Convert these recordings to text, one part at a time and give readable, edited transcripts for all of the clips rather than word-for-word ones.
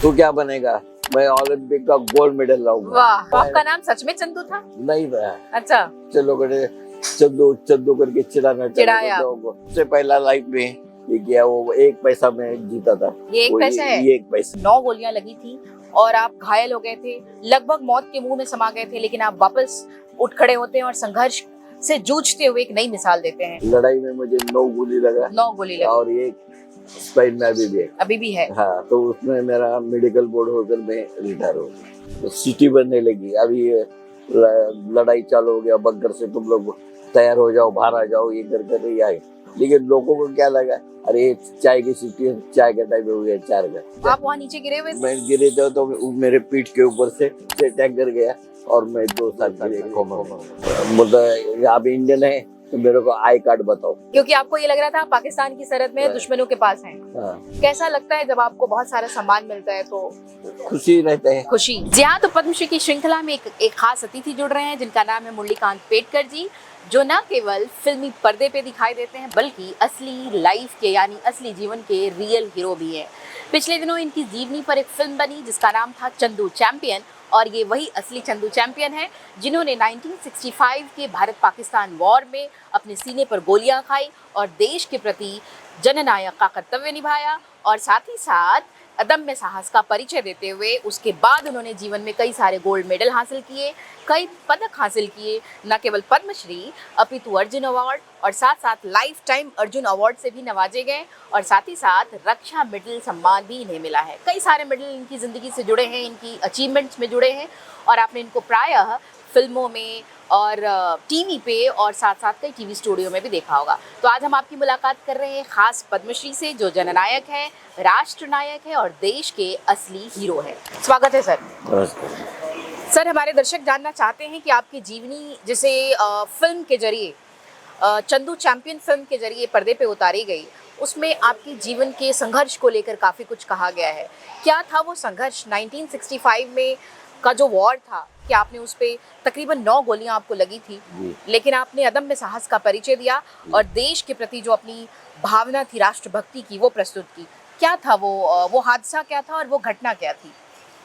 तू क्या बनेगा? मैं ओलंपिक का गोल्ड मेडल लाऊंगा। वाह, तो आपका नाम सच में चंदू था? नहीं था। अच्छा। चलो करे चंदू चंदू करके चिढ़ाना चिढ़ाया। सबसे पहला लाइफ में ये किया, वो 1 पैसा में जीता था। ये 1 पैसा है? ये 1 पैसा। 9 गोलियां लगी थी और आप घायल हो गए थे, लगभग मौत के मुंह में समा गए थे, लेकिन आप वापस उठ खड़े होते हैं और संघर्ष से जूझते हुए एक नई मिसाल देते हैं। लड़ाई में मुझे 9 गोली लगा। 9 गोली लगी और ये स्पाइन में अभी भी है। हाँ, तो उसमें मेरा मेडिकल बोर्ड होकर मैं रिटायर हो गया। तो सिटी बनने लगी। अभी लड़ाई चालू हो गया, बंकर से तुम लोग तैयार हो जाओ, बाहर आ जाओ, ये कर ये आए। लेकिन लोगों को क्या लगा, अरे चाय की सिटी, चाय का टाइम हो गया 4 का। आप वहाँ नीचे गिरे हुए थे? मैं गिरे थे तो मेरे पीठ के ऊपर से टैंकर गया और मैं 2 साल के लिए कोमा में। बोलता आप इंडियन है तो मेरे को आई कार्ड बताओ, क्योंकि आपको ये लग रहा था आप पाकिस्तान की सरहद में दुश्मनों के पास हैं। हाँ। कैसा लगता है जब आपको बहुत सारा सम्मान मिलता है? तो खुशी रहते हैं। खुशी। जी हाँ, तो पद्मश्री की श्रृंखला में एक खास अतिथि जुड़ रहे हैं जिनका नाम है मुरलीकांत पेटकर जी, जो न केवल फिल्मी पर्दे पे दिखाई देते हैं बल्कि असली लाइफ के यानी असली जीवन के रियल हीरो भी हैं। पिछले दिनों इनकी जीवनी पर एक फिल्म बनी जिसका नाम था चंदू चैंपियन, और ये वही असली चंदू चैंपियन है जिन्होंने 1965 के भारत पाकिस्तान वॉर में अपने सीने पर गोलियां खाई और देश के प्रति जननायक का कर्तव्य निभाया, और साथ ही साथ अदम्य साहस का परिचय देते हुए उसके बाद उन्होंने जीवन में कई सारे गोल्ड मेडल हासिल किए, कई पदक हासिल किए, न केवल पद्मश्री अपितु अर्जुन अवार्ड, और साथ साथ लाइफ टाइम अर्जुन अवार्ड से भी नवाजे गए, और साथ ही साथ रक्षा मेडल सम्मान भी इन्हें मिला है। कई सारे मेडल इनकी ज़िंदगी से जुड़े हैं, इनकी अचीवमेंट्स में जुड़े हैं, और आपने इनको प्रायः फिल्मों में और टीवी पे और साथ साथ कई टीवी स्टूडियो में भी देखा होगा। तो आज हम आपकी मुलाकात कर रहे हैं खास पद्मश्री से, जो जननायक है, राष्ट्रनायक है और देश के असली हीरो है। स्वागत है सर। सर, हमारे दर्शक जानना चाहते हैं कि आपकी जीवनी जिसे फिल्म के जरिए चंदू चैंपियन फिल्म के जरिए पर्दे पे उतारी गई, उसमें आपके जीवन के संघर्ष को लेकर काफ़ी कुछ कहा गया है। क्या था वो संघर्ष? 1965 में का जो वॉर था, कि आपने उस पे तकरीबन 9 गोलियां आपको लगी थी, लेकिन आपने अदम्य साहस का परिचय दिया और देश के प्रति जो अपनी भावना थी राष्ट्रभक्ति की वो प्रस्तुत की। क्या था वो हादसा क्या था और वो घटना क्या थी?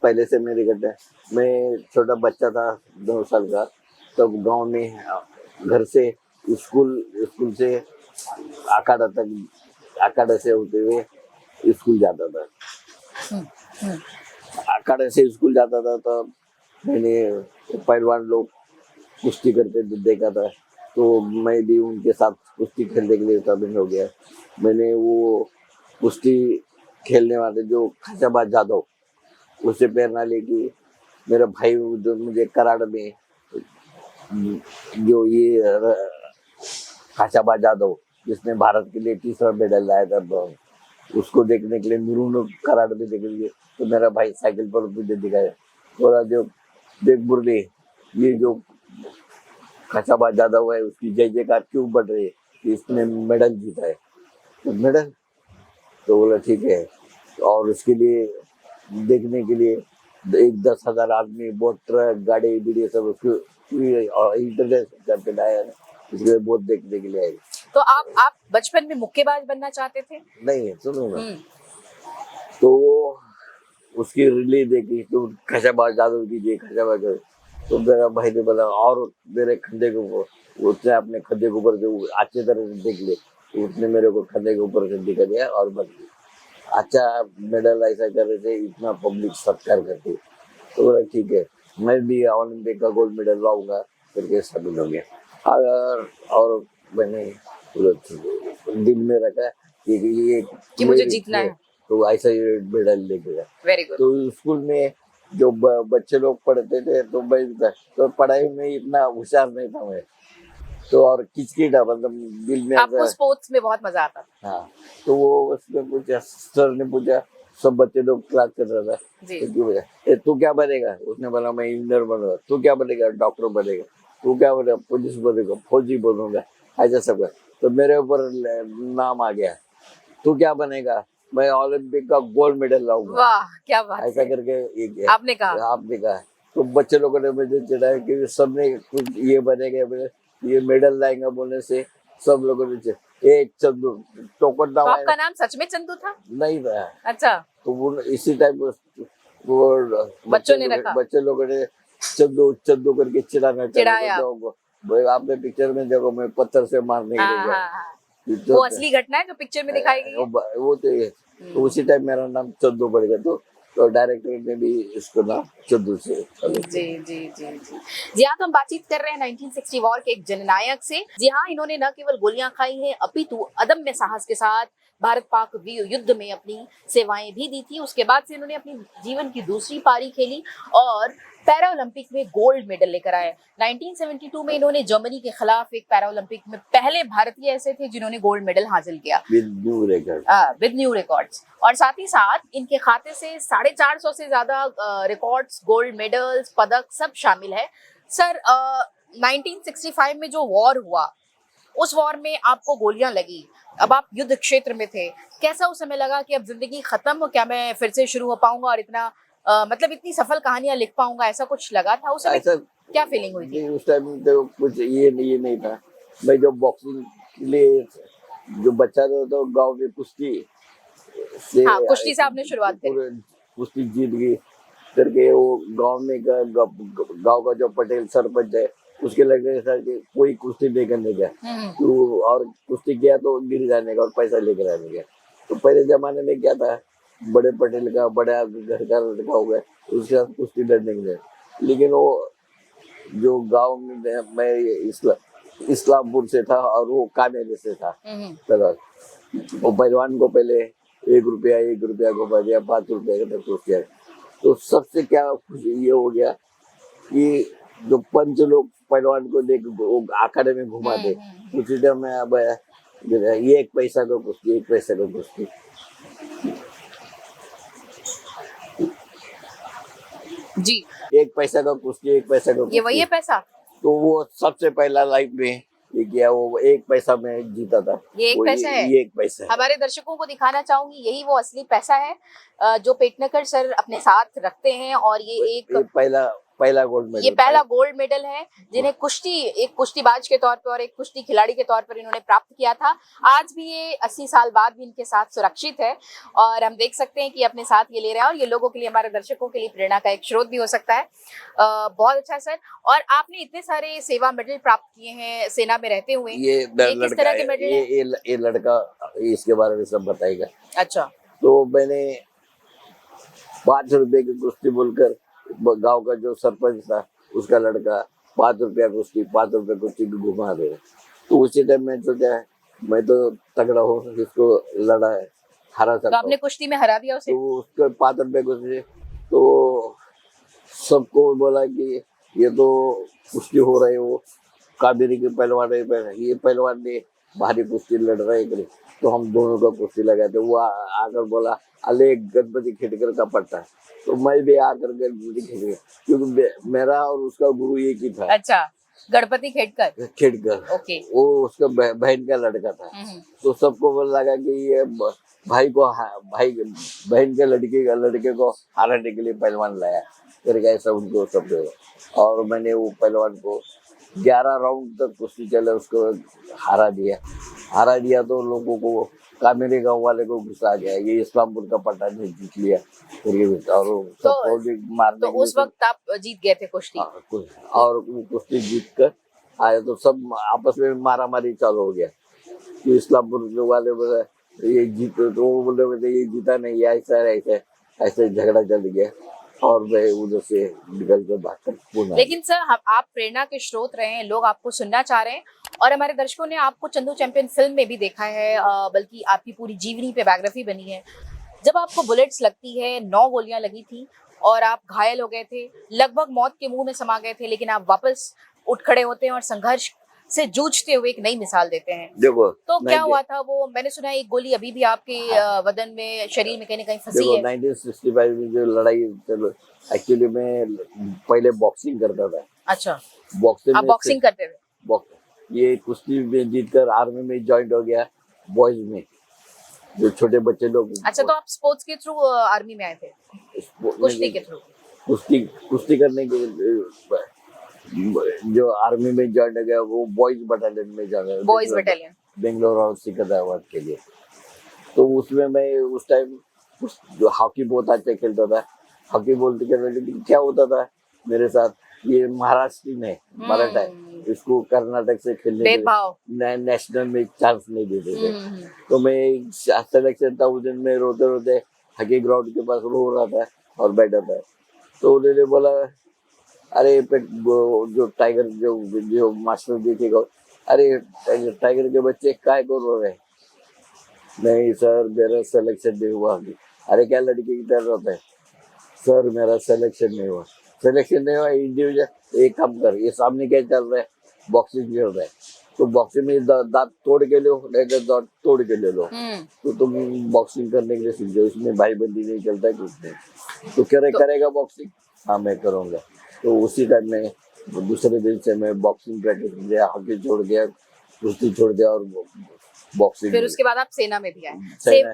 पहले से मेरी घटना, मैं छोटा बच्चा था 2 साल का, तब गांव में घर से स्कूल से अखाड़ा से होते हुए स्कूल जाता था। अखाड़े से स्कूल जाता था तो मैंने पहलवान लोग कुश्ती करते देखा था, तो मैं भी उनके साथ कुश्ती खेलने के लिए शामिल हो गया। मैंने वो कुश्ती खेलने वाले जो खाचाबाज जादव, उससे प्रेरणा लेके मेरा भाई जो मुझे कराड़ में जो ये खाचाबाज जादव जिसने भारत के लिए 3रा मेडल लाया था, उसको देखने के लिए नुरुन कराड़ में देख लिए, तो मेरा भाई साइकिल पर मुझे दिखाया, बोला जो देख मुरली, ये जो खाचाबाज जादव है उसकी जय जयकार क्यों बढ़ रही है कि इसने मेडल जीता है। तो मेडल तो बोला ठीक है, और उसके लिए देखने के लिए 10,000 आदमी, बहुत ट्रक गाड़ी बीड़ी सब उसको इंटरनेट करके आया, इसलिए बहुत देखने के लिए आए। तो आप बचपन में मुक्केबाज बनना चाहते थे? नहीं, सुनो ना, तो उसकी रिलीज देखी तो खाचाबाज जादव की खाचाबाज, तो मेरा भाई ने बोला और मेरे खंधे के ऊपर, उसने अपने खंधे के ऊपर जो अच्छी तरह से देख ले, उसने मेरे को खंधे के ऊपर से दिखा दिया और बन अच्छा मेडल ऐसा करने से इतना पब्लिक सत्कार करती, तो बोला ठीक है, मैं भी ओलंपिक का गोल्ड मेडल लाऊंगा करके शामिल हो गया। और मैंने दिल में रखा कि मुझे जीतना है, तो ऐसा ही मेडल लेके गया। Very good. तो स्कूल में जो बच्चे लोग पढ़ते थे तो मैं तो पढ़ाई में इतना होशियार नहीं था मैं, तो और किचकिटा, मतलब दिल में आपको स्पोर्ट्स में बहुत मजा आता था? हाँ, तो वो उसमें पूछा, सर ने पूछा, सब बच्चे लोग क्लास कर रहा था, तो क्यों बोला तू क्या बनेगा? उसने बोला मैं इंजीनियर बनूंगा। तू क्या बनेगा? डॉक्टर बनेगा। तू क्या बनेगा? पुलिस बनेगा, फौजी बनूंगा, ऐसा सब। तो मेरे ऊपर नाम आ गया, तू क्या बनेगा? मैं ओलंपिक का गोल्ड मेडल लाऊंगा। वाह, क्या बात ऐसा है। करके आपने कहा। तो बच्चे लोगों ने मुझे चिढ़ाया कि सबने कुछ ये बनेगा, ये मेडल लाएंगे बोलने से सब लोगों ने ये चंदू टोकन तो नाम है। आपका नाम सच में चंदू था? नहीं था, अच्छा, तो वो इसी टाइम वो बच्चों ने रखा। बच्चे लोगों ने चंदू चंदू करके चिढ़ाना चिढ़ाया। तो वो आपने पिक्चर में देखो मैं पत्थर से मारने के लिए हाँ गया। हाँ हाँ, तो वो असली घटना है जो पिक्चर में दिखाई गई है। वो तो ये, तो उसी टाइम मेरा नाम चंदू पड़ गया, तो डायरेक्टर ने भी इसको नाम चंदू से जी जी जी जी जी हाँ, तो हम बातचीत कर रहे हैं 1960 वॉर के एक जननायक से। जी हाँ, इन्होंने न केवल गोलियां खाई हैं अपितु अदम्य साहस के साथ भारत पाक युद्ध में अपनी सेवाएं भी दी थी। उसके बाद से इन्होंने अपनी जीवन की दूसरी पारी खेली और पैरा ओलंपिक में गोल्ड मेडल लेकर आए। 1972 में इन्होंने जर्मनी के खिलाफ एक पैरा ओलंपिक में पहले भारतीय ऐसे थे जिन्होंने गोल्ड मेडल हासिल किया विद न्यू रिकॉर्ड्स। और साथ ही साथ इनके खाते से 450 से ज्यादा रिकॉर्ड्स, गोल्ड मेडल्स, पदक सब शामिल है। सर 1965 में जो वॉर हुआ, उस वॉर में आपको गोलियां लगी, अब आप युद्ध क्षेत्र में थे, कैसा उस समय लगा कि अब जिंदगी खत्म, क्या मैं फिर से शुरू हो पाऊंगा और इतना मतलब इतनी सफल कहानियां लिख पाऊंगा, ऐसा कुछ लगा था उस समय? ऐसा क्या फीलिंग हुई थी? उस टाइम तो कुछ ये नहीं था। मैं जो बॉक्सिंग के लिए जो बच्चा था तो गांव में कुश्ती से, हाँ, कुश्ती से आपने शुरुआत करी। पूरे कुश्ती जीत गई करके वो गांव में गांव का जो पटेल सरपंच है उसके लड़के था कि कोई कुश्ती नहीं करने का, तो और कुश्ती किया तो गिर जाने का और पैसा लेकर आने का। तो पहले जमाने में क्या था, बड़े पटेल का बड़ा घर का लड़का हो गया उसके साथ कुश्ती लड़ने के लिए, लेकिन वो जो गांव में मैं इस्लामपुर से था और वो कामेरे से था, वो पहलवान को पहले 1 रुपया घुमा दिया, 5 रुपये का कुछ किया। तो सबसे क्या खुशी ये हो गया कि जो पंच लोग पहलवान को देख वो आंकड़े में घुमा दे, उसी टाइम में अब ये 1 पैसा का कुश्ती, 1 पैसा का कुश्ती। जी, 1 पैसा का कुश्ती, 1 पैसा का ये वही है पैसा? तो वो सबसे पहला लाइफ में ये किया, वो 1 पैसा में जीता था। ये 1 पैसा है? ये 1 पैसा है। हमारे दर्शकों को दिखाना चाहूंगी, यही वो असली पैसा है जो पेटनेकर सर अपने साथ रखते हैं। और ये पहला गोल्ड मेडल, ये पहला गोल्ड मेडल है जिन्हें एक कुश्तीबाज के तौर पर और एक कुश्ती खिलाड़ी के तौर पर इन्होंने प्राप्त किया था। आज भी ये 80 साल बाद भी इनके साथ सुरक्षित है और हम देख सकते हैं कि अपने साथ ये ले रहे हैं और ये लोगों के लिए, हमारे दर्शकों के लिए प्रेरणा का एक स्रोत भी हो सकता है। बहुत अच्छा सर। और आपने इतने सारे सेवा मेडल प्राप्त किए हैं सेना में रहते हुए, ये किस तरह के मेडल है? ये लड़का इसके बारे में सब बताएगा। अच्छा, तो मैंने 5 रुपए की कुश्ती बोलकर गांव का जो सरपंच था उसका लड़का 5 रुपया कुश्ती, 5 रुपये कुश्ती घुमा दे। तो उसी टाइम में सोचा मैं तो तगड़ा हूँ, इसको लड़ा है, हरा सकता। तो आपने कुश्ती में हरा दिया उसे? तो उसके 5 रुपये कुश्ती, तो सबको बोला कि ये तो कुश्ती हो रही है, वो कावेरी के पहलवान है, ये पहलवान ने भारी कुश्ती लड़ रहे हैं, तो हम दोनों का कुश्ती लगाते। वो आकर बोला अले गणपति खेड़कर का पट्टा, तो मैं भी आकर गणपति खेड़कर, क्योंकि मेरा और उसका गुरु एक ही था। अच्छा, गणपति खेड़कर, ओके। वो उसका बहन का लड़का था। तो सबको बोला लगा कि ये भाई बहन के लड़के को हराने के लिए पहलवान लाया करके, ऐसा उनको सब। और मैंने वो पहलवान को 11 राउंड तक कुश्ती चले, उसको हरा दिया तो लोगों को, कामेरे गांव वाले को गुस्सा आ गया, ये इस्लामपुर का पट्टा ने जीत लिया और मारने। तो उस वक्त आप जीत गए थे कुश्ती? और वो कुश्ती जीत कर आए तो सब आपस में मारामारी चालू हो गया कि इस्लामपुर वाले बोले ये जीत, तो वो बोले ये जीता नहीं, ऐसे झगड़ा चल गया और मैं उधर से निकल कर भागकर। लेकिन सर आप प्रेरणा के स्रोत रहे हैं, लोग आपको सुनना चाह रहे हैं और हमारे दर्शकों ने आपको चंदू चैंपियन फिल्म में भी देखा है, बल्कि आपकी पूरी जीवनी पे बायोग्राफी बनी है। जब आपको बुलेट्स लगती है, 9 गोलियां लगी थी और आप घायल हो गए थे, लगभग मौत के मुंह में समा गए थे, लेकिन आप वापस उठ खड़े होते हैं और संघर्ष से जूझते हुए एक नई मिसाल देते हैं। देखो तो क्या हुआ था वो? मैंने सुना है एक गोली अभी भी आपके बदन में, शरीर में कहीं ना कहीं फंसी है। 1965 में जो लड़ाई, एक्चुअली मैं पहले बॉक्सिंग करता था। अच्छा, बॉक्सिंग आप बॉक्सिंग करते थे? ये कुश्ती में जीतकर आर्मी में ज्वाइन हो गया, बॉयज में, जो छोटे बच्चे लोग। अच्छा, तो आप स्पोर्ट्स के थ्रू आर्मी में आए थे? कुश्ती के थ्रू? कुश्ती करने के जो आर्मी में ज्वाइन हो गया वो बॉयज बटालियन में ज्वाइन। बॉयज बटालियन बेंगलोर और सिकंदराबाद के लिए। तो उसमें मैं उस टाइम जो हॉकी बहुत अच्छा खेलता था, हॉकी बोलते खेलते, लेकिन क्या होता था मेरे साथ, ये महाराष्ट्र है, मराठा है, इसको कर्नाटक से खेलने के भेदभाव। लिए नेशनल में चांस नहीं देते थे। हम्म। तो मैं सिलेक्शन था उस दिन, में रोते रोते हॉकी ग्राउंड के पास रो रहा था और बैठा था। तो उन्होंने बोला, अरे जो टाइगर जो मास्टर देखेगा, अरे टाइगर के बच्चे काय को रो रहे? नहीं सर, मेरा सिलेक्शन नहीं हुआ अभी। अरे क्या लड़की की तरह होता है? सर मेरा सिलेक्शन नहीं हुआ। सिलेक्शन नहीं हुआ इंडिविजुअल, एक काम कर, ये सामने क्या चल रहा है, बॉक्सिंग चल रहा है, तो बॉक्सिंग में दांत तोड़ के लो, नहीं तो दांत तोड़ के ले लो, तो तुम बॉक्सिंग करने के लिए सीख जाओ, इसमें भाई बंदी नहीं चलता है कुछ नहीं। तो करेगा बॉक्सिंग? हाँ मैं करूँगा। तो उसी टाइम में दूसरे दिन से मैं बॉक्सिंग प्रैक्टिस किया, हॉकी छोड़ दिया, कुश्ती छोड़ दिया और बॉक्सिंग। फिर उसके बाद आप सेना में भी आए।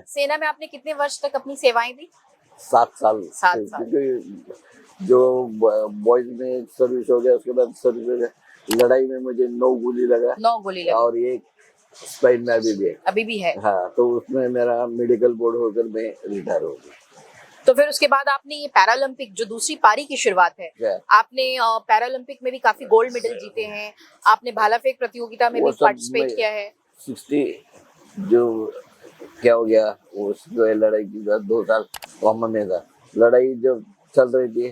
सेना में आपने कितने वर्ष तक अपनी सेवाएं दी? 7 साल। 7 साल। क्योंकि जो बॉयज में सर्विस हो गया, उसके बाद सर्विस हो गया, लड़ाई में मुझे 9 गोली लगा। 9 गोली लगी। और एक स्पाइन में अभी भी है। हाँ, तो उसमें मेरा मेडिकल बोर्ड होकर मैं रिटायर हो गया। तो फिर उसके बाद आपने ये पैरालंपिक, जो दूसरी पारी की शुरुआत है, आपने पैरालंपिक में भी काफी गोल्ड मेडल जीते हैं। आपने भाला फेंक प्रतियोगिता में भी पार्टिसिपेट किया है। 60 जो क्या हो गया, वो लड़ाई की 2 साल कॉमन में था। लड़ाई जब चल रही थी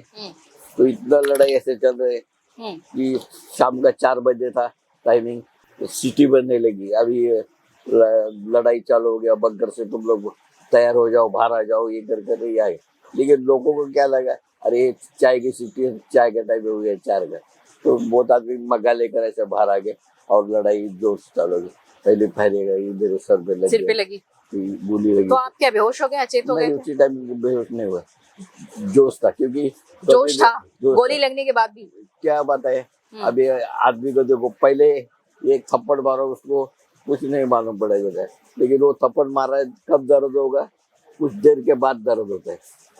तो इतना लड़ाई ऐसे चल रहे कि शाम का 4 बजे था टाइमिंग, तो सिटी बनने लगी। अभी लड़ाई चालू हो गया, बंकर से तुम लोग तैयार हो जाओ, बाहर आ जाओ, ये कर ये आए। लेकिन लोगों को क्या लगा, अरे चाय की सिटी, चाय का टाइम हो गया 4 का, तो बहुत आदमी मग्गा लेकर ऐसे बाहर आ गए और लड़ाई जोर से चालू हो गई। पहले फैलेगा, ये मेरे सर पे लगी, गोली लगी। तो आप क्या बेहोश हो गए, अचेत हो गए? उसी टाइम बेहोश नहीं हुआ, जोश था, क्योंकि जोश था गोली लगने के बाद भी। क्या बात है, अभी आदमी को देखो, पहले एक थप्पड़ मारो उसको कुछ नहीं मालूम पड़ेगा, लेकिन वो थप्पड़ मार रहा है, कब दर्द होगा, कुछ देर के बाद दर्द होता है।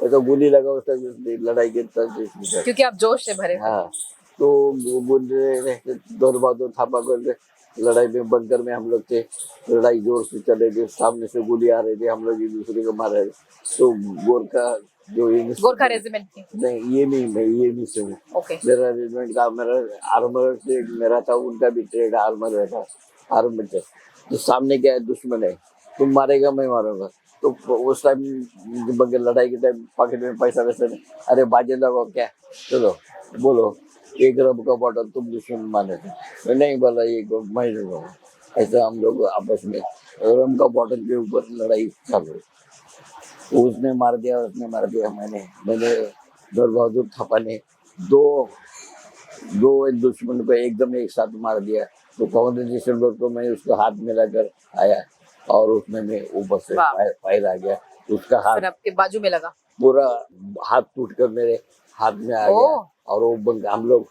तो गोली लगा उस टाइम लड़ाई के तरह, क्योंकि आप जोश से भरे। हाँ, तो दौड़ बहादुर थापा कर लड़ाई में, बंकर में हम लोग थे, लड़ाई जोर से चले गए, सामने से गोली आ रही थी, हम लोग एक दूसरे को मार रहे थे। तो गोरखा रेजिमेंट थी? नहीं, ये नहीं से हूँ। मेरा रेजिमेंट का, मेरा आर्मर से मेरा था, उनका भी ट्रेड आर्मर रहता, आर्मर से। तो सामने क्या है, दुश्मन है, तुम मारेगा मैं मारूंगा। तो उस टाइम लड़ाई के टाइम पॉकेट में पैसा वैसा नहीं, अरे बाजे लगाओ क्या, चलो बोलो, 1 रब का बॉटल तुम दुश्मन माने थे, मैं नहीं बोला, ये मैं लूंगा। ऐसा हम लोग आपस में रम का बॉटल के ऊपर लड़ाई चल रही। उसने मार दिया, मैंने दौड़ बहादुर थापा ने दो दुश्मन को एकदम एक साथ मार दिया। तो 15 दिसंबर को मैं उसको हाथ मिलाकर आया और उसमें मैं ऊपर से फायर आ गया, उसका हाथ आपके बाजू में लगा, पूरा हाथ टूटकर मेरे हाथ में आ गया। और वो हम लोग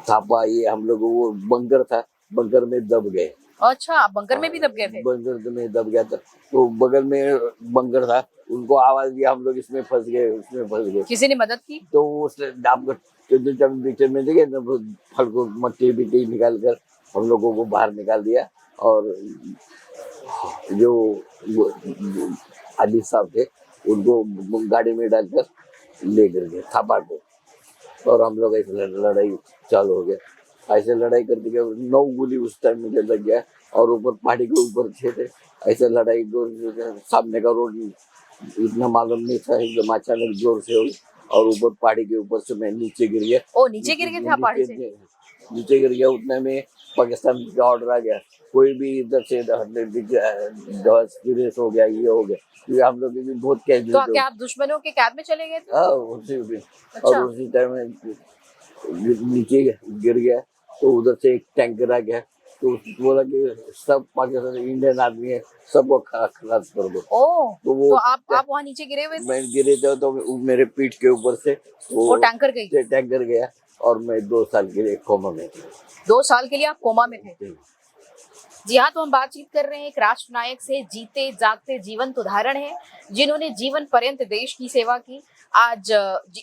थापा, ये हम लोग, वो बंकर था, बंकर में दब गए। अच्छा, आप बंकर में भी दब गए थे? बंकर में दब गया था, तो बगल में बंकर था, उनको आवाज दिया, हम लोग इसमें फंस गए, उसमें फंस गए। किसी ने मदद की? तो उसने पिक्चर में देखे ना, फल को मट्टी बिट्टी निकाल कर हम लोगों को बाहर निकाल दिया, और जो आदिल साहब थे उनको गाड़ी में डालकर ले गए थापा को, और हम लोग ऐसे लड़ाई चालू हो गया। ऐसे लड़ाई करते गए, 9 गोली उस टाइम मुझे लग गया, और ऊपर पहाड़ी के ऊपर थे। ऐसे लड़ाई सामने का रोड इतना मालूम नहीं था, एकदम अचानक जोर से हो, और ऊपर पहाड़ी के ऊपर से मैं नीचे गिर गया। नीचे गिर गए थे पहाड़ी से? नीचे गिर गया, उतने में पाकिस्तान का ऑर्डर आ गया, कोई भी इधर से हो गया, ये हो गया, क्योंकि हम लोग भी बहुत कैद। तो क्या आप दुश्मनों के कैद में चले गए थे? हाँ, और उसी टाइम में नीचे गिर गया, तो उधर से एक टैंकर आ गया, तो बोला कि सब पाकिस्तान इंडियन आदमी है, सबको खलास कर दो। तो वो आप वहाँ नीचे गिरे हुए थे? मैं गिरे थे, तो मेरे पीठ के ऊपर से वो टैंकर गया, और मैं 2 साल के लिए कोमा में। 2 साल के लिए आप कोमा में थे? जी हाँ, तो हम बातचीत कर रहे हैं एक राष्ट्र नायक से, जीते जागते जीवंत उदाहरण है, जिन्होंने जीवन पर्यंत देश की सेवा की। आज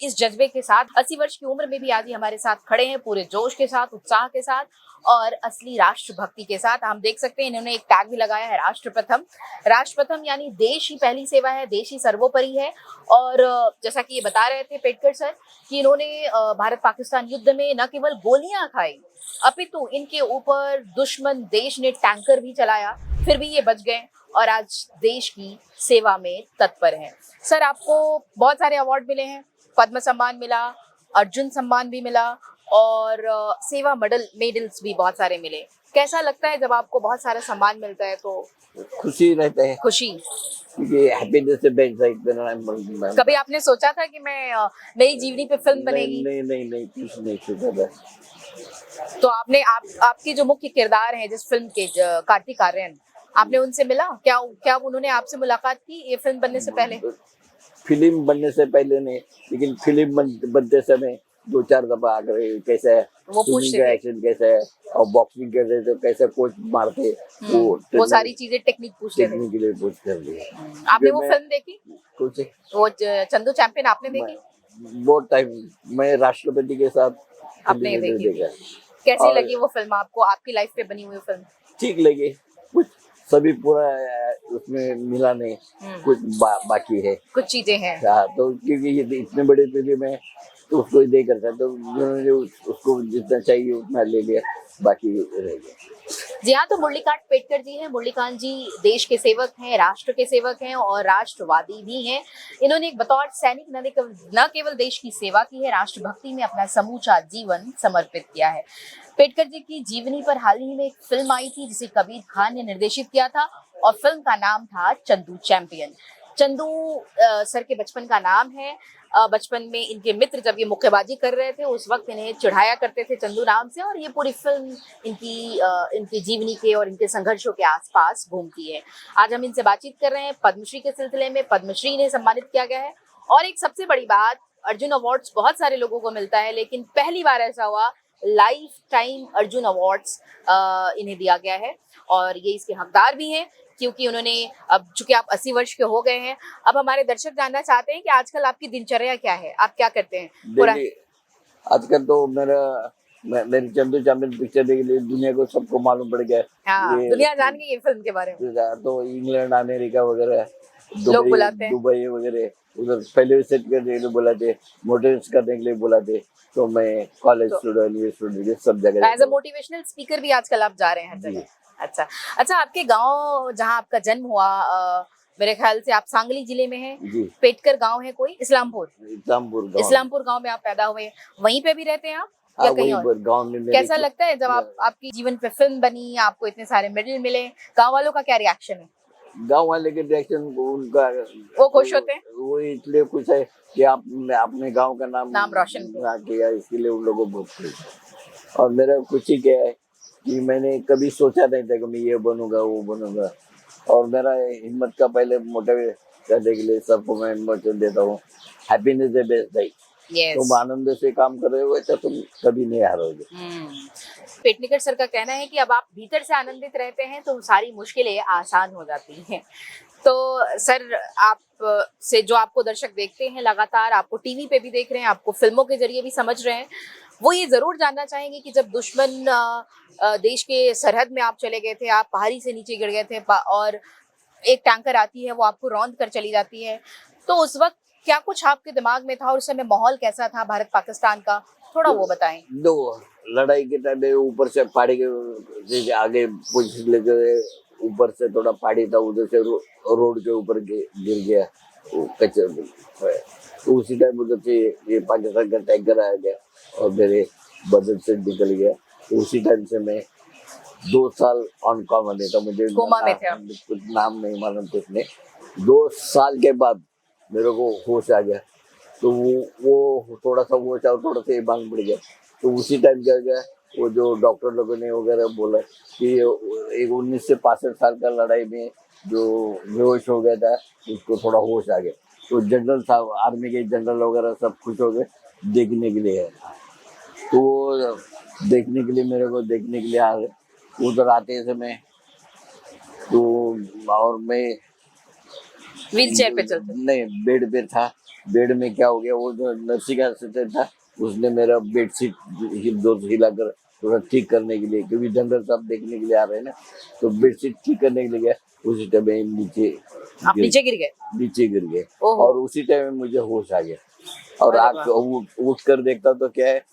इस जज्बे के साथ 80 वर्ष की उम्र में भी आज ही हमारे साथ खड़े हैं, पूरे जोश के साथ, उत्साह के साथ और असली राष्ट्रभक्ति के साथ। हम देख सकते हैं इन्होंने एक टैग भी लगाया है, राष्ट्र प्रथम। राष्ट्र प्रथम यानी देश ही पहली सेवा है, देश ही सर्वोपरि है। और जैसा कि ये बता रहे थे पेटकर सर कि इन्होंने भारत पाकिस्तान युद्ध में न केवल गोलियां खाई, अपितु इनके ऊपर दुश्मन देश ने टैंकर भी चलाया, फिर भी ये बच गए और आज देश की सेवा में तत्पर हैं। सर, आपको बहुत सारे अवार्ड मिले हैं, पद्म सम्मान मिला, अर्जुन सम्मान भी मिला और सेवा मेडल्स भी बहुत सारे मिले। कैसा लगता है जब आपको बहुत सारा सम्मान मिलता है? तो खुशी रहता है, खुशी, क्योंकि हैप्पीनेस से बेस्ट है। कभी आपने सोचा था कि मेरी जीवनी पे फिल्म बनेगी? नहीं नहीं नहीं, कुछ नहीं सोचा था। तो आपके जो मुख्य किरदार हैं जिस फिल्म के, कार्तिक आर्यन, आपने उनसे मिला? क्या उन्होंने आपसे मुलाकात की ये फिल्म बनने से पहले? फिल्म बनने से पहले नहीं, लेकिन फिल्म बनते समय 2-4 दफा आकर कैसा है, वो पूछते थे, एक्शन कैसा है और बॉक्सिंग कैसे, तो कैसे कोच मारते, वो सारी चीजें टेक्निक पूछते थे। टेक्निक के लिए पूछ कर लिए। आपने वो फिल्म देखी? कुछ वो चंदू चैंपियन आपने देखी? बहुत टाइम मैं राष्ट्रपति के साथ आपने देखी? देखा। कैसी लगी वो फिल्म आपको, आपकी लाइफ पे बनी हुई फिल्म? ठीक लगी, कुछ सभी पूरा उसमें मिला नहीं, कुछ बाकी है, कुछ चीजें हैं। हाँ, तो क्योंकि ये इतने बड़े फिल्म है तो उसको ही दे करता, तो उन्होंने उसको जितना चाहिए उतना ले लिया, बाकी रह गया। जी हाँ, तो मुरलीकांत पेटकर जी हैं। मुरलीकांत जी देश के सेवक हैं, राष्ट्र के सेवक हैं और राष्ट्रवादी भी हैं। इन्होंने एक बतौर सैनिक न केवल देश की सेवा की है, राष्ट्रभक्ति में अपना समूचा जीवन समर्पित किया है। पेटकर जी की जीवनी पर हाल ही में एक फिल्म आई थी जिसे कबीर खान ने निर्देशित किया था और फिल्म का नाम था चंदू चैंपियन। चंदू सर के बचपन का नाम है। बचपन में इनके मित्र जब ये मुक्केबाजी कर रहे थे उस वक्त इन्हें चिढ़ाया करते थे चंदू नाम से, और ये पूरी फिल्म इनकी जीवनी के और इनके संघर्षों के आसपास घूमती है। आज हम इनसे बातचीत कर रहे हैं पद्मश्री के सिलसिले में। पद्मश्री इन्हें सम्मानित किया गया है और एक सबसे बड़ी बात, अर्जुन अवार्ड्स बहुत सारे लोगों को मिलता है, लेकिन पहली बार ऐसा हुआ लाइफ टाइम अर्जुन अवार्ड्स इन्हें दिया गया है और ये इसके हकदार भी हैं, क्योंकि उन्होंने, अब चूंकि आप 80 वर्ष के हो गए हैं, अब हमारे दर्शक जानना चाहते हैं कि आजकल आपकी दिनचर्या क्या है, आप क्या करते हैं? आजकल तो मेरी चंदू चैंपियन पिक्चर देखने के लिए दुनिया को सबको मालूम पड़ गया। हाँ, दुनिया जान गई ये फिल्म के बारे में। तो इंग्लैंड, अमेरिका वगैरह, लोग बुलाते हैं, दुबई वगैरह, उधर पहले सेट करने के लिए बुलाते, मोटिवेट करने के लिए बुलाते, तो मैं कॉलेज स्टूडेंट सब जगह एज अ मोटिवेशनल स्पीकर भी आजकल आप जा रहे हैं हर जगह। अच्छा, आपके गांव जहां आपका जन्म हुआ, मेरे ख्याल से आप सांगली जिले में हैं। पेटकर गांव है कोई, इस्लामपुर गांव में आप पैदा हुए, वहीं पे भी रहते हैं आप या कहीं और? गांव में। कैसा लगता है जब आपकी जीवन पे फिल्म बनी, आपको इतने सारे मेडल मिले, गांव वालों का क्या रिएक्शन है? गांव वाले के रिएक्शन उनका, वो खुश होते हैं, वो इसलिए खुश है कि आपने अपने गांव का नाम रोशन किया, इसके लिए उन लोगों को बहुत खुश। और मेरा खुशी क्या है कि मैंने कभी सोचा नहीं था कि मैं ये बनूंगा वो बनूंगा, और मेरा हिम्मत का पहले मोटिवेट करने के लिए सबको मैं मोटिवेट देता हूँ। Happiness is best life. तुम आनंद से काम कर रहे हो तो तुम कभी नहीं हारोगे। पेटनेकर सर का कहना है कि अब आप भीतर से आनंदित रहते हैं तो सारी मुश्किलें आसान हो जाती हैं। तो सर, आप से जो आपको दर्शक देखते हैं लगातार, आपको टीवी पे भी देख रहे हैं, आपको फिल्मों के जरिए भी समझ रहे हैं, वो ये जरूर जानना चाहेंगे कि जब दुश्मन देश के सरहद में आप चले गए थे, आप पहाड़ी से नीचे गिर गए थे और एक टैंकर आती है, वो आपको रौंद कर चली जाती है, तो उस वक्त क्या कुछ आपके दिमाग में था और उस समय माहौल कैसा था भारत पाकिस्तान का, थोड़ा वो बताएं। दो लड़ाई के टाइम में ऊपर से पहाड़ी के आगे पोजीशन लेकर, ऊपर से थोड़ा पहाड़ी था, उधर से रोड के ऊपर गिर गया कचरा, तो उसी टाइम उधर से ये पाकिस्तान का टैंकर आ गया और मेरे बदन से निकल गया। तो उसी टाइम से मैं 2 साल ऑन कॉमा नहीं था, मुझे कोमा में थे, कुछ नाम नहीं मालूम कुछ नहीं। 2 साल के बाद मेरे को होश आ गया, तो वो थोड़ा सा वो थोड़ा सा भांग पड़ गया। तो उसी टाइम क्या गया, वो जो डॉक्टर लोगों ने वगैरह बोला कि एक 19 से 65 साल का लड़ाई में जो बेहोश हो गया था उसको थोड़ा होश आ गया। तो जनरल साहब, आर्मी के जनरल वगैरह सब खुश हो गए देखने के लिए। तो देखने के लिए मेरे को देखने के लिए आ गए उधर आते समय। तो और मैं व्हीलचेयर पे चलते थे। नहीं, बेड पे था। बेड में क्या हो गया, वो जो नर्सिंग असिस्टेंट था उसने मेरा बेडशीट हिलाकर थोड़ा ठीक करने के लिए, क्योंकि जनरल साहब देखने के लिए आ रहे हैं ना, तो बेडशीट ठीक करने के लिए गया। उसी टाइम में आप नीचे गिर गए? नीचे गिर गए ओहो। और उसी टाइम में मुझे होश आ गया और अरे आँख उठ कर देखता तो क्या है,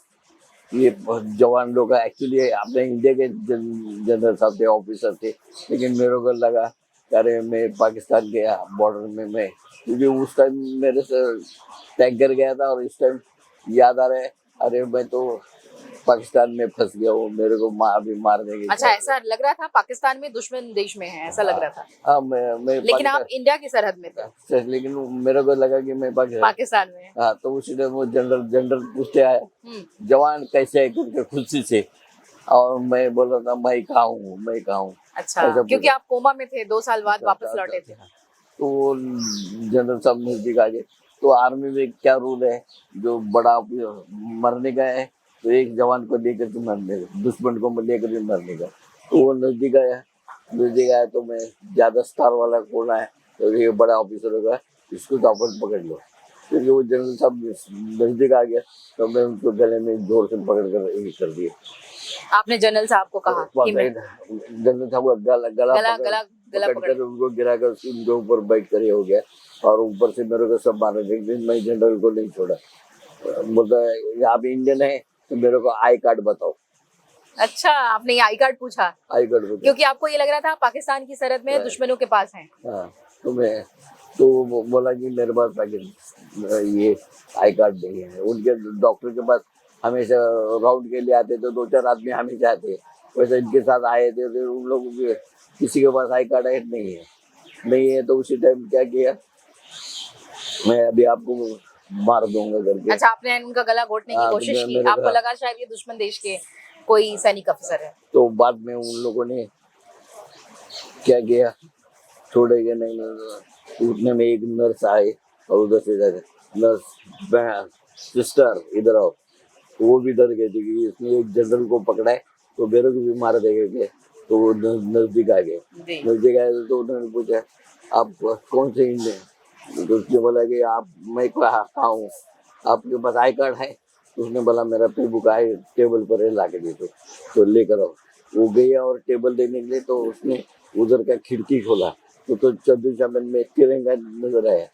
ये जवान लोग एक्चुअली अपने इंडिया के जनरल साहब थे, ऑफिसर थे, लेकिन मेरे को लगा कि अरे मैं पाकिस्तान गया बॉर्डर में, मैं क्योंकि उस टाइम मेरे से टैंकर गया था और इस टाइम याद आ रहा है, अरे मैं तो पाकिस्तान में फंस गया हूँ, मेरे को अभी मार देंगे। अच्छा, ऐसा लग रहा था पाकिस्तान में दुश्मन देश में है, ऐसा लग रहा था। हाँ, मैं लेकिन आप इंडिया की सरहद में थे, लेकिन मेरे को लगा कि मैं पाकिस्तान में। हाँ, तो उसी टाइम वो जनरल पूछते आए, जवान कैसे है करके खुशी से, और मैं बोल रहा था मैं कहाँ हूँ, मैं कहाँ हूँ। अच्छा, ऐसा क्योंकि पूछा। आप कोमा में थे, 2 साल बाद वापस लौटे थे। तो वो जनरल साहब नजदीक आ गए। तो आर्मी में क्या रूल है, जो बड़ा मरने का है तो एक जवान को लेकर के मरने का, दुश्मन को लेकर के मरने का। तो वो नजदीक आया तो मैं ज्यादा स्टार वाला कौन है, तो ये बड़ा ऑफिसर होगा, इसको तो अपन पकड़ लो। क्योंकि वो जनरल साहब नजदीक आ गया तो मैं उनको गले में जोर से पकड़ कर ये कर दिया। आपने जनरल साहब को कहा कि मैं जनरल साहब का गला पकड़ कर उनको गिरा कर उनके ऊपर बैठ कर हो गया और ऊपर से मेरे को सब मारे, लेकिन मैं जनरल को नहीं छोड़ा। बोलता है आप इंडियन है तो मेरे को आई कार्ड बताओ। अच्छा, आपने ये आई कार्ड पूछा? आई कार्ड बताओ, क्योंकि आपको ये लग रहा था पाकिस्तान की सरहद में दुश्मनों के पास हैं। हाँ, तो वो बोला कि मेरे पास ये आई कार्ड नहीं है। उनके डॉक्टर के पास हमेशा राउंड के लिए आते थे, 2-4 आदमी हमेशा आते, वैसे इनके साथ आए थे, तो उन लोगों के किसी के पास आई कार्ड नहीं है। तो उसी टाइम क्या किया, मैं अभी आपको मार दूंगा करके। अच्छा, आपने उनका गला घोटने की कोशिश की, आपको लगा शायद ये दुश्मन देश के कोई सैनिक अफसर है। तो बाद में उन लोगों ने क्या किया, छोड़ेगा नहीं। उतने में एक नर्स आए और उधर से नर्स सिस्टर इधर आओ, वो भी डर गए थे कि इसने एक जनरल को पकड़ा है तो मेरे को भी मार देंगे। तो वो नजदीक आ गए तो उन्होंने पूछा आप कौन से इंडियन, तो उसने बोला कि आप मैं कहाँ हूँ, आपके पास आई कार्ड है? उसने बोला मेरा पे बुक आए टेबल पर ला के दे दो, तो लेकर आओ। वो गया और टेबल देने के लिए तो उसने उधर का खिड़की खोला तो चंदू चामन में तिरंगा नजर आया।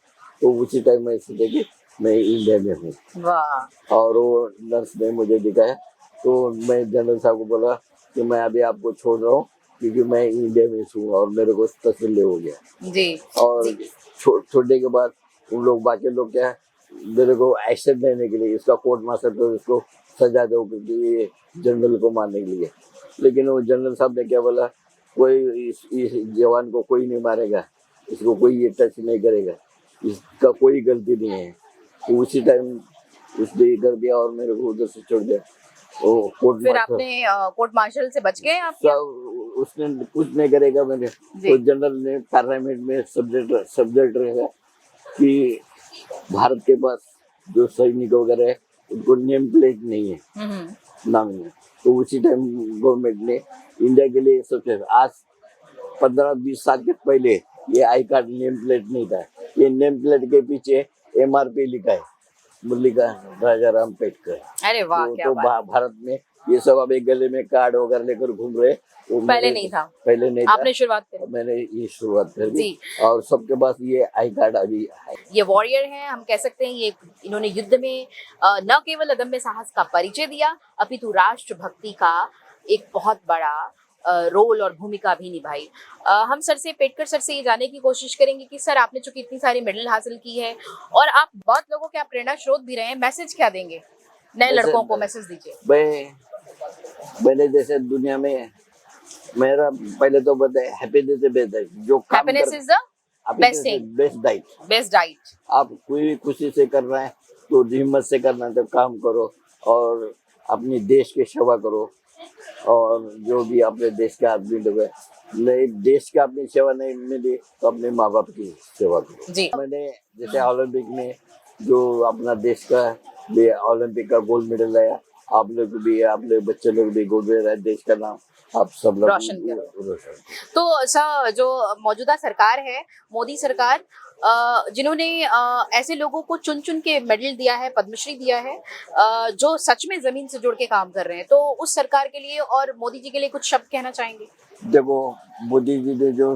तो उसी टाइम में सोचा कि मैं इंडिया में हूँ। वाह। और वो नर्स ने मुझे दिखाया तो मैं जनरल साहब को बोला कि मैं अभी आपको छोड़ रहा हूँ क्योंकि मैं इंडिया में हूँ, और मेरे को तसल्ली हो गया जी। और छोड़ने के बाद उन लोग बाकी लोग क्या मेरे को एक्शन लेने के लिए इसका कोर्ट मार्शल तो इसको सजा दो क्योंकि ये जनरल को मारने के लिए। लेकिन वो जनरल साहब ने क्या बोला, कोई इस जवान को कोई नहीं मारेगा, इसको कोई ये टच नहीं करेगा, इसका कोई गलती नहीं है। तो उसी टाइम उसने ये कर दिया और मेरे को उधर से छोड़ दिया। वो कोर्ट फिर आपने कोर्ट मार्शल से बच गए आप? उसने कुछ नहीं करेगा मैंने। तो जनरल ने पार्लियामेंट में सब्जेक्ट रहेगा कि भारत के पास जो सैनिक वगैरह है उनको नेम प्लेट नहीं है, नाम नहीं। तो उसी टाइम गवर्नमेंट ने इंडिया के लिए सबसे आज 15-20 साल के पहले ये आई कार्ड नेम प्लेट नहीं था। ये नेम प्लेट के पीछे MRP लिखा है, मुरलीका राजाराम अम्बेडकर। अरे वाह, क्या तो बात। भारत में ये सब अभी गले में कार्ड वगैरह लेकर घूम रहे, पहले नहीं था। आपने शुरुआत करी? मैंने ये शुरुआत कर दी और सबके पास ये आई कार्ड अभी है। ये वॉरियर हैं, हम कह सकते हैं। ये इन्होंने युद्ध में न केवल अदम्य साहस का परिचय दिया अपितु राष्ट्र भक्ति का एक बहुत बड़ा रोल और भूमिका भी निभाई। हम सर से पेटकर सर से ये जानने की कोशिश करेंगे कि सर आपने चूंकि इतनी सारी मेडल हासिल की है और आप बहुत लोगों के आप प्रेरणा स्रोत भी रहे हैं, मैसेज क्या देंगे नए लड़कों को? मैसेज दीजिए। मैंने जैसे दुनिया में मेरा पहले तो बताए हैप्पीनेस इज बेस्ट डाइट, जो काम happiness is the best thing, best diet. आप कोई भी खुशी से कर रहे हैं तो हिम्मत से करना है तो काम करो और अपने देश की सेवा करो। और जो भी अपने देश के आदमी लोग है, नहीं देश की अपनी सेवा नहीं मिली तो अपने माँ बाप की सेवा करो जी। मैंने जैसे ओलंपिक में जो अपना देश का ओलंपिक का गोल्ड मेडल लाया, आप लोग भी, आप लोग बच्चे लोग भी गोल्ड मेडल, देश का नाम आप सब लोग रोशन। तो सर जो मौजूदा सरकार है, मोदी सरकार, जिन्होंने ऐसे लोगों को चुन चुन के मेडल दिया है, पद्मश्री दिया है, जो सच में जमीन से जुड़ के काम कर रहे हैं। तो उस सरकार के लिए और मोदी जी के लिए कुछ शब्द कहना चाहेंगे? देखो, मोदी जी ने जो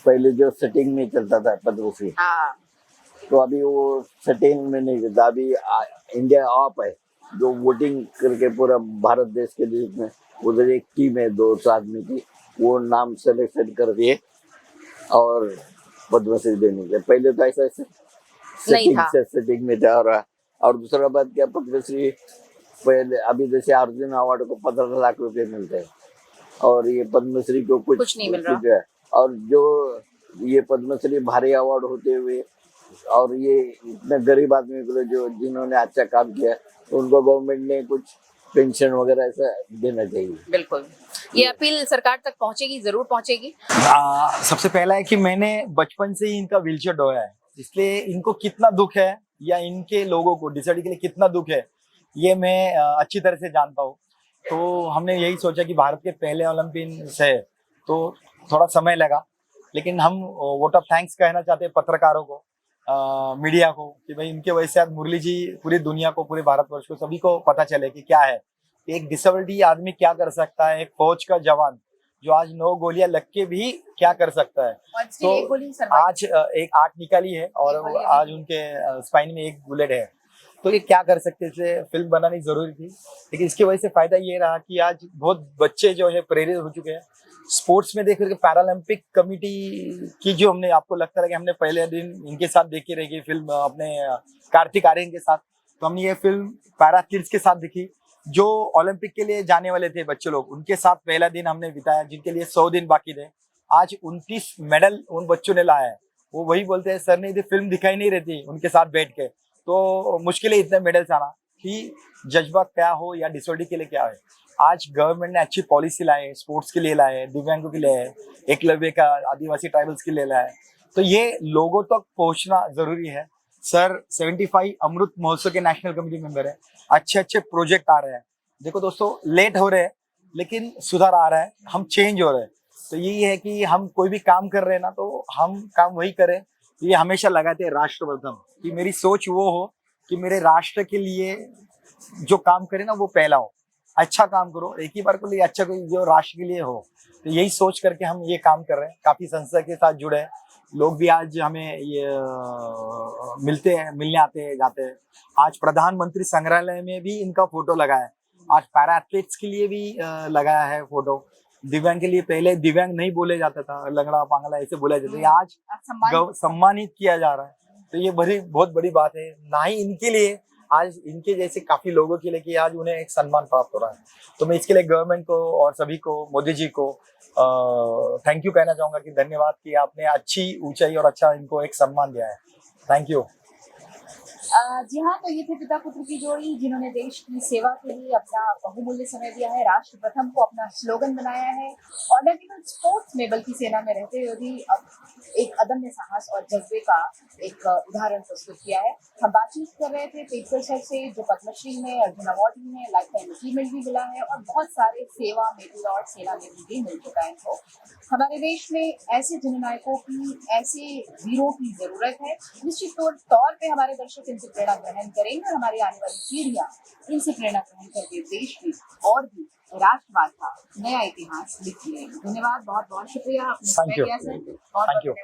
पहले जो सेटिंग में चलता था पद्मश्री, हाँ, तो अभी वो सेटिंग में नहीं चलता। अभी इंडिया आप है जो वोटिंग करके पूरा भारत देश के लिए में उधर एक टीम है 200 आदमी की, वो नाम सिलेक्शन कर दिए और पद्मश्री देने के। पहले तो ऐसा सेटिंग में था। और दूसरा बात क्या, पद्मश्री पहले अभी जैसे अर्जुन अवार्ड को 15 लाख रुपए मिलते हैं और ये पद्मश्री को कुछ नहीं मिल रहा। कुछ है। और जो ये पद्मश्री भारी अवार्ड होते हुए और ये इतने गरीब आदमी को जो जिन्होंने अच्छा काम किया, तो उनको गवर्नमेंट ने कुछ पेंशन वगैरह ऐसा देना चाहिए। बिल्कुल, ये अपील सरकार तक पहुंचेगी, जरूर पहुंचेगी। सबसे पहला है कि मैंने बचपन से ही इनका व्हीलचेयर ढोया है, इसलिए इनको कितना दुख है या इनके लोगों को डिसएबिलिटी के लिए कितना दुख है ये मैं अच्छी तरह से जानता हूँ। तो हमने यही सोचा कि भारत के पहले ओलंपियंस है तो थोड़ा समय लगा, लेकिन हम वोट ऑफ थैंक्स कहना चाहते हैं पत्रकारों को, मीडिया को, कि भाई इनके वजह से आज मुरली जी पूरी दुनिया को, पूरे भारतवर्ष को, सभी को पता चले कि क्या है एक डिसेबिलिटी आदमी क्या कर सकता है, एक फौज का जवान जो आज 9 गोलियां लग के भी क्या कर सकता है। तो आज एक 8 निकाली है और आज उनके स्पाइन में 1 बुलेट है, तो ये क्या कर सकते थे। फिल्म बनानी जरूरी थी, लेकिन इसकी वजह से फायदा ये रहा कि आज बहुत बच्चे जो है प्रेरित हो चुके हैं। स्पोर्ट्स में देखकर पैरालंपिक कमेटी की जो हमने, आपको लगता है कि हमने पहले दिन इनके साथ देखी रहेगी फिल्म अपने कार्तिक आर्यन के साथ, तो हमने ये फिल्म पैरा किड्स के साथ देखी जो ओलंपिक के लिए जाने वाले थे बच्चे लोग, उनके साथ पहला दिन हमने बिताया, जिनके लिए 100 दिन बाकी थे। आज 29 मेडल उन बच्चों ने लाया है। वो वही बोलते हैं सर ने यदि फिल्म दिखाई नहीं रहती उनके साथ बैठ के तो मुश्किल है इतने मेडल्स आना, कि जज्बा क्या हो या डिसऑर्डर के लिए क्या है। आज गवर्नमेंट ने अच्छी पॉलिसी लाए, स्पोर्ट्स के लिए लाए, दिव्यांगों के लिए है, एकलव्य का आदिवासी ट्राइबल्स के लिए लाए, तो ये लोगों तक पहुंचना जरूरी है। सर 75 अमृत महोत्सव के नेशनल कमेटी मेंबर है, अच्छे अच्छे प्रोजेक्ट आ रहे हैं। देखो दोस्तों, लेट हो रहे हैं लेकिन सुधार आ रहा है, हम चेंज हो रहे हैं। तो यही है कि हम कोई भी काम कर रहे हैं ना, तो हम काम वही करें। ये हमेशा लगाते हैं राष्ट्र प्रथम, कि मेरी सोच वो हो कि मेरे राष्ट्र के लिए जो काम करे ना वो पहला हो, अच्छा काम करो, एक ही बार को लिए अच्छा कोई जो राष्ट्र के लिए हो। तो यही सोच करके हम ये काम कर रहे हैं। काफी संस्था के साथ जुड़े हैं लोग भी, आज हमें ये मिलते हैं, मिलने आते हैं, जाते हैं। आज प्रधानमंत्री संग्रहालय में भी इनका फोटो लगा है, आज पैरा एथलीट्स के लिए भी लगाया है फोटो। दिव्यांग के लिए पहले दिव्यांग नहीं बोले जाता था, लंगड़ा पांगला ऐसे बोला जाता था, आज सम्मानित किया जा रहा है। तो ये बहुत बड़ी बात है, ना ही इनके लिए, आज इनके जैसे काफी लोगों के लिए कि आज उन्हें एक सम्मान प्राप्त हो रहा है। तो मैं इसके लिए गवर्नमेंट को और सभी को, मोदी जी को थैंक यू कहना चाहूंगा कि धन्यवाद कि आपने अच्छी ऊंचाई और अच्छा इनको एक सम्मान दिया है। Thank you. जी हाँ, तो ये थे पिता पुत्र की जोड़ी जिन्होंने देश की सेवा के लिए अपना बहुमूल्य समय दिया है, राष्ट्र प्रथम को अपना स्लोगन बनाया है और न केवल स्पोर्ट्स में बल्कि सेना में रहते हुए भी अब एक अदम्य साहस और जज्बे का एक उदाहरण प्रस्तुत किया है। हम बातचीत कर रहे थे पेटकर सर से, जो पद्मश्री में, अर्जुन अवार्ड में, लाइफ टाइम अचीवमेंट भी मिला है और बहुत सारे सेवा मेडल और सेना में भी मिल चुका है इनको। हमारे देश में ऐसे जननायकों की, ऐसे वीरों की जरूरत है। निश्चित तौर पे हमारे दर्शक इनसे प्रेरणा ग्रहण करेंगे और हमारी आने वाली पीढ़ियां इनसे प्रेरणा ग्रहण करके देश की और भी राष्ट्रवाद का नया इतिहास लिख लेंगे। धन्यवाद, बहुत बहुत शुक्रिया। Thank you.